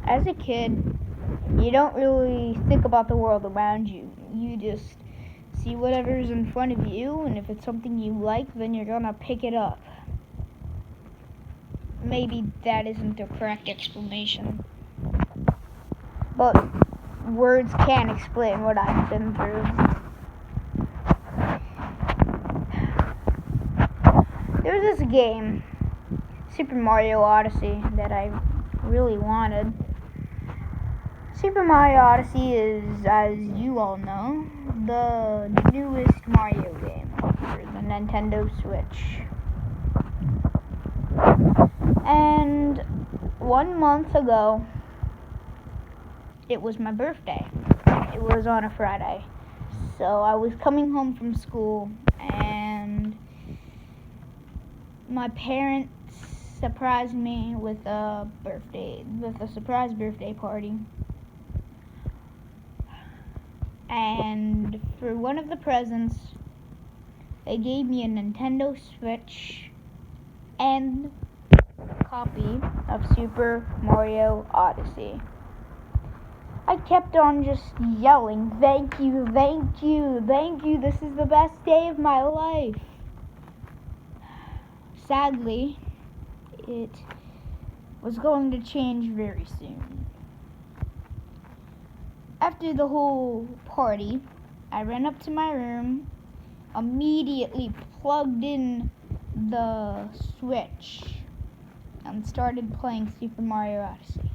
As a kid, you don't really think about the world around you. You just see whatever's in front of you, and if it's something you like, then you're gonna pick it up. Maybe that isn't a correct explanation, but words can't explain what I've been through. There's this game, Super Mario Odyssey, that I really wanted. Super Mario Odyssey is, as you all know, the newest Mario game for the Nintendo Switch. And 1 month ago, it was my birthday. It was on a Friday. So I was coming home from school, and my parents surprised me with a surprise birthday party. And for one of the presents, they gave me a Nintendo Switch and a copy of Super Mario Odyssey. I kept on just yelling, "Thank you, thank you, thank you, this is the best day of my life." Sadly, it was going to change very soon. After the whole party, I ran up to my room, immediately plugged in the Switch, and started playing Super Mario Odyssey.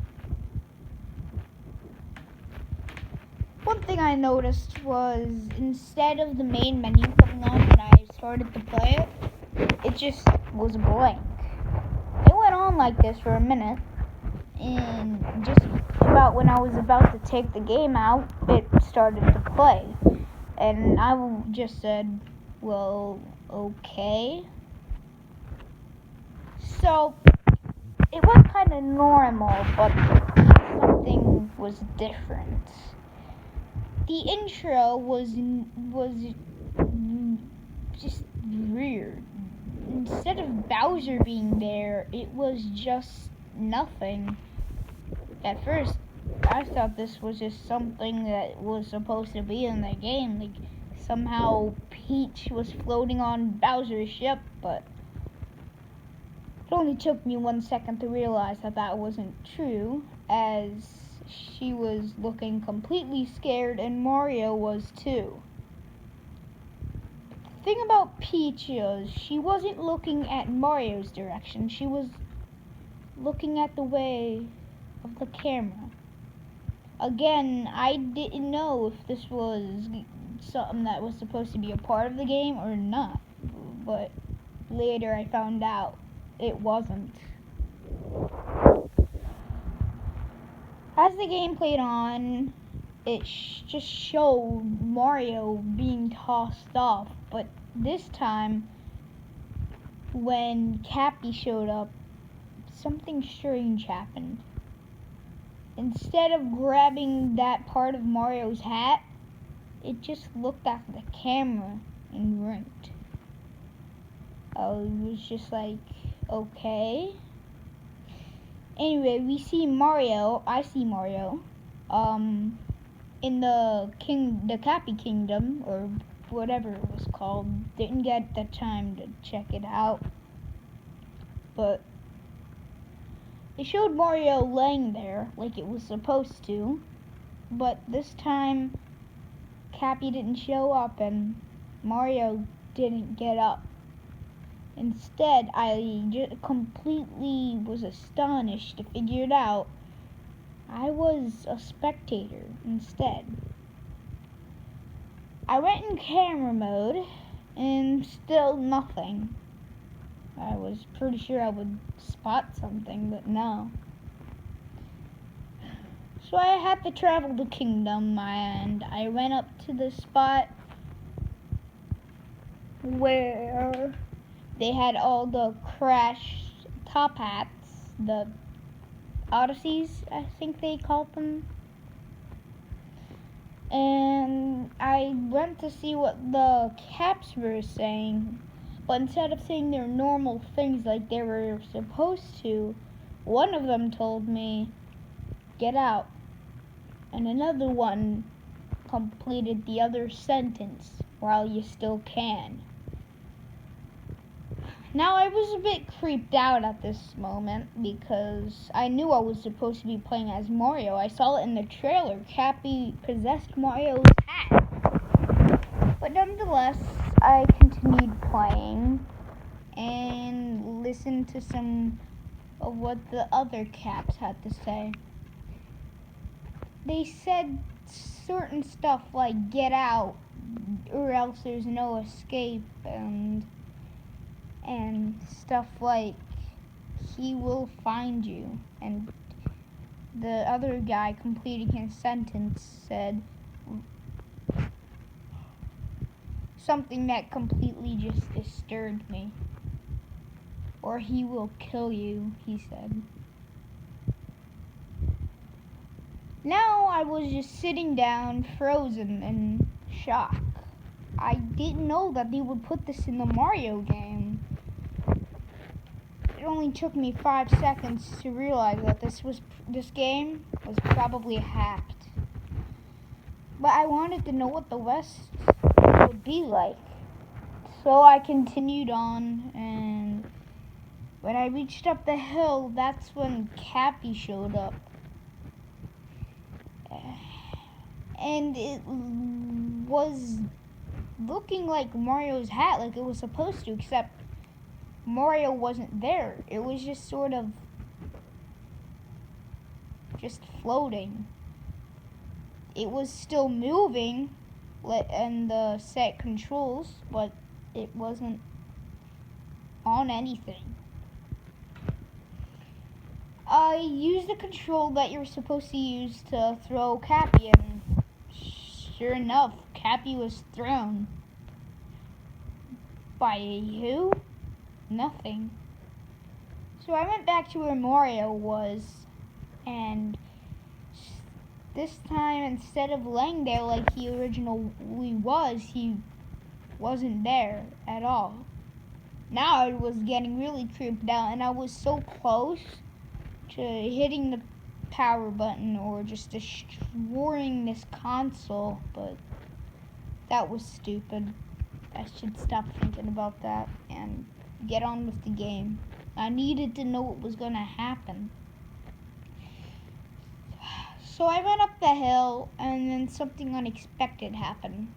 One thing I noticed was, instead of the main menu coming on when I started to play it, it just was blank. It went on like this for a minute, and just about when I was about to take the game out, it started to play. And I just said, well, okay. So, it was kind of normal, but something was different. The intro was just weird. Instead of Bowser being there, it was just nothing. At first, I thought this was just something that was supposed to be in the game. Like, somehow Peach was floating on Bowser's ship, but it only took me 1 second to realize that that wasn't true, as she was looking completely scared, and Mario was too. The thing about Peach is, she wasn't looking at Mario's direction, she was looking at the way of the camera. Again, I didn't know if this was something that was supposed to be a part of the game or not, but later I found out it wasn't. As the game played on, it just showed Mario being tossed off, but this time, when Cappy showed up, something strange happened. Instead of grabbing that part of Mario's hat, it just looked at the camera and winked. It was just like, okay. Anyway, I see Mario, in the Cappy Kingdom, or whatever it was called. Didn't get the time to check it out, but they showed Mario laying there like it was supposed to, but this time Cappy didn't show up and Mario didn't get up. Instead, I just completely was astonished to figure it out. I was a spectator instead. I went in camera mode, and still nothing. I was pretty sure I would spot something, but no. So I had to travel the kingdom, and I went up to the spot where they had all the Crash top hats, the Odysseys, I think they called them. And I went to see what the caps were saying, but instead of saying their normal things like they were supposed to, one of them told me, get out. And another one, completed the other sentence, while you still can. Now, I was a bit creeped out at this moment because I knew I was supposed to be playing as Mario. I saw it in the trailer. Cappy possessed Mario's hat. But nonetheless, I continued playing and listened to some of what the other caps had to say. They said certain stuff like get out or else there's no escape, and stuff like he will find you. And the other guy completing his sentence said something that completely just disturbed me. Or he will kill you, he said. Now I was just sitting down, frozen in shock. I didn't know that they would put this in the Mario game. It only took me 5 seconds to realize that this game was probably hacked. But I wanted to know what the West would be like. So I continued on, and when I reached up the hill, that's when Cappy showed up. And it was looking like Mario's hat, like it was supposed to, except Mario wasn't there. It was just sort of just floating. It was still moving and the set controls, but it wasn't on anything. I used the control that you're supposed to use to throw Cappy, and sure enough, Cappy was thrown. By who? Nothing. So I went back to where Mario was, and this time, instead of laying there like he originally was, he wasn't there at all. Now I was getting really creeped out, and I was so close to hitting the power button or just destroying this console, but that was stupid. I should stop thinking about that and get on with the game. I needed to know what was going to happen. So I went up the hill, and then something unexpected happened.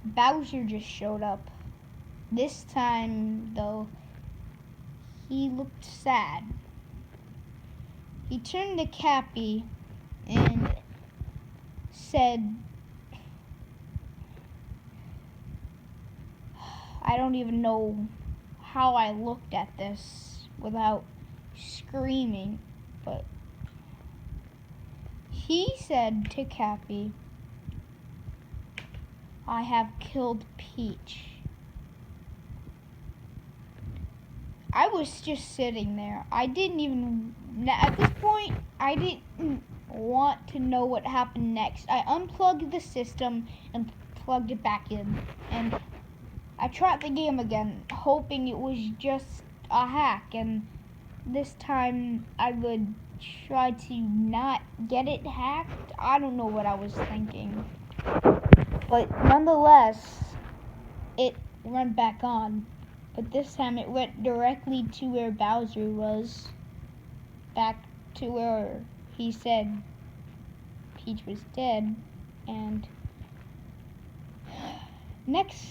Bowser just showed up. This time, though, he looked sad. He turned to Cappy and said, I don't even know how I looked at this without screaming, but he said to Cappy, I have killed Peach. I was just sitting there. At this point, I didn't want to know what happened next. I unplugged the system and plugged it back in, and I tried the game again, hoping it was just a hack, and this time I would try to not get it hacked. I don't know what I was thinking. But nonetheless, it went back on. But this time it went directly to where Bowser was. Back to where he said Peach was dead. And next,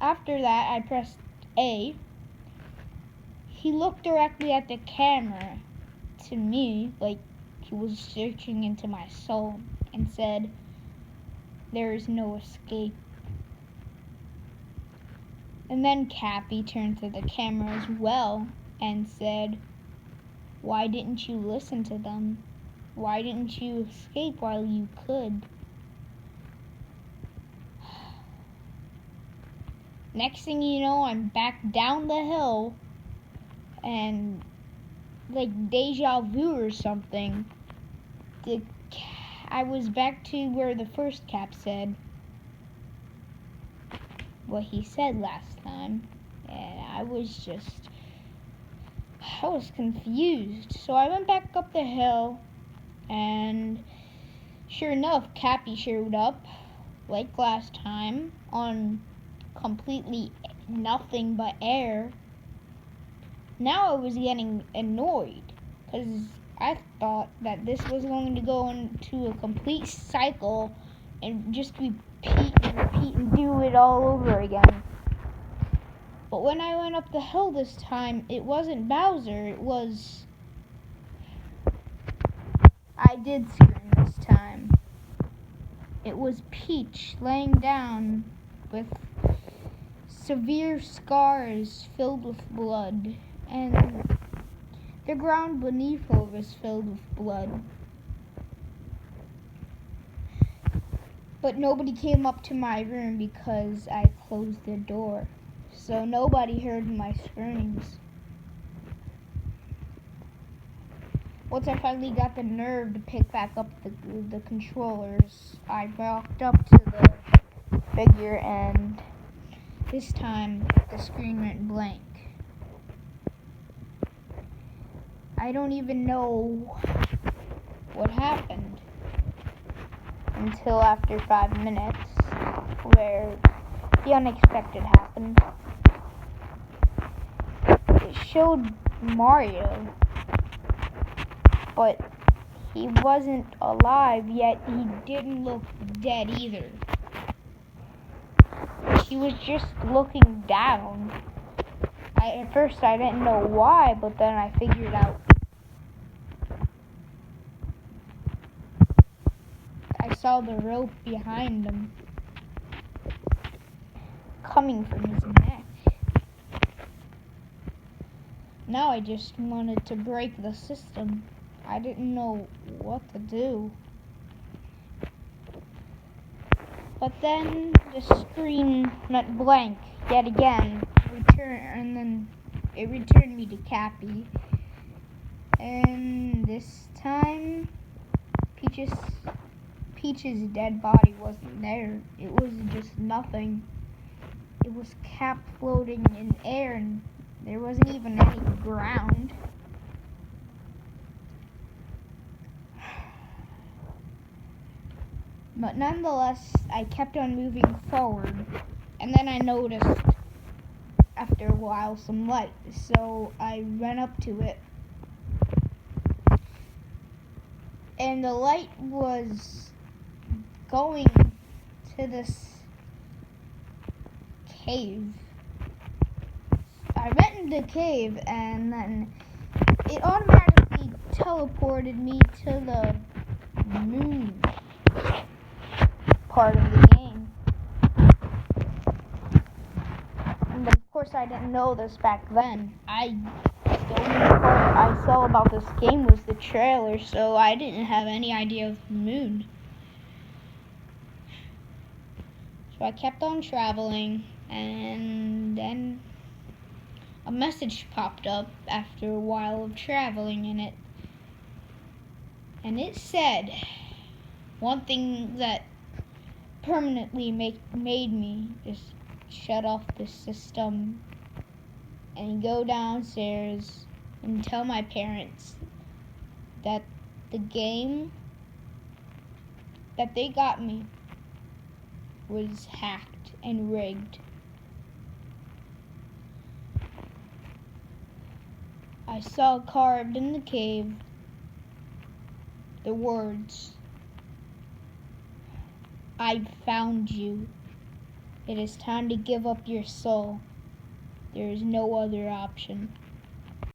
after that, I pressed A. He looked directly at the camera to me, like he was searching into my soul, and said, there is no escape. And then Cappy turned to the camera as well and said, why didn't you listen to them? Why didn't you escape while you could? Next thing you know, I'm back down the hill, and like deja vu or something. I was back to where the first cap said what he said last time, and I was confused. So I went back up the hill, And sure enough, Cappy showed up, like last time, on completely nothing but air. Now I was getting annoyed, because I thought that this was going to go into a complete cycle and just repeat and do it all over again. But when I went up the hill this time, it wasn't Bowser, it was... I did scream this time. It was Peach laying down with severe scars filled with blood, and the ground beneath her was filled with blood. But nobody came up to my room because I closed the door, so nobody heard my screams. Once I finally got the nerve to pick back up the controllers, I walked up to the figure, and this time the screen went blank. I don't even know what happened until after 5 minutes, where the unexpected happened. It showed Mario, but he wasn't alive, yet he didn't look dead either. He was just looking down. At first I didn't know why, but then I figured out. I saw the rope behind him coming from his neck. Now I just wanted to break the system. I didn't know what to do. But then the screen went blank yet again, and then it returned me to Cappy. And this time, Peach's dead body wasn't there. It was just nothing. It was Cap floating in air, and there wasn't even any ground. But nonetheless, I kept on moving forward, and then I noticed, after a while, some light, so I ran up to it, and the light was going to this cave. I went into the cave, and then it automatically teleported me to the moon part of the game. And of course I didn't know this back then. The only part I saw about this game was the trailer, so I didn't have any idea of the moon. So I kept on traveling, and then a message popped up after a while of traveling in it. And it said, one thing that permanently made me just shut off the system and go downstairs and tell my parents that the game that they got me was hacked and rigged. I saw carved in the cave the words, "I found you. It is time to give up your soul. There is no other option."